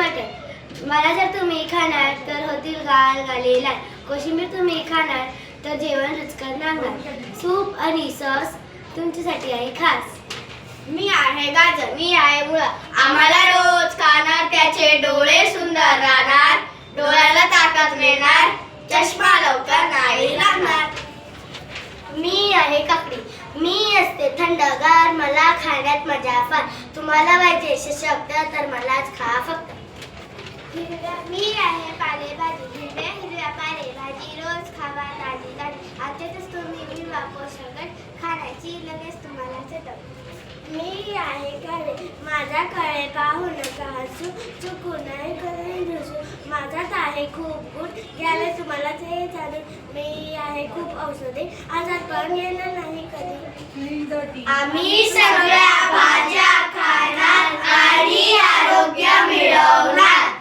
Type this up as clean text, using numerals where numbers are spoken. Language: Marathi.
वाटेल. मला जर तुम्ही खाणार तर होतील गाल गाले लाल. कोशिंबीर तुम्ही खाणार तर जेवण रुचकर लागणार. सूप आणि सॉस तुमच्यासाठी आहे खास. मी आहे गाजर, मी आहे मुळा. आम्हाला रोज खाणार त्याचे डोळे सुंदर राहणार. डोळ्याला ताकद मिळणार, चष्मा लवकर नाही लागणार. मी आहे काकडी, मी असते थंडगार. मला खाण्यात मजा फार. तुम्हाला पाहिजे शब्द तर मलाच खा फक्त. मी आहे पालेभाजी, हिरव्या हिरव्या पालेभाजी. रोज खावा ताजी ताजी. आजच तुम्ही मिळवा पोषक खाण्याची लगेच तुम्हाला चटक. मी आहे काळे, माझा काळे पाहू नका हसू. चुकू नाही करे रुसू. माझ्यात आहे खूप गुण, घ्यायला तुम्हाला ते चालू. मी आहे खूप औषधी, आजार पण येणार नाही कधी. आम्ही सगळ्या भाज्या खाणार आणि आरोग्य मिळवणार.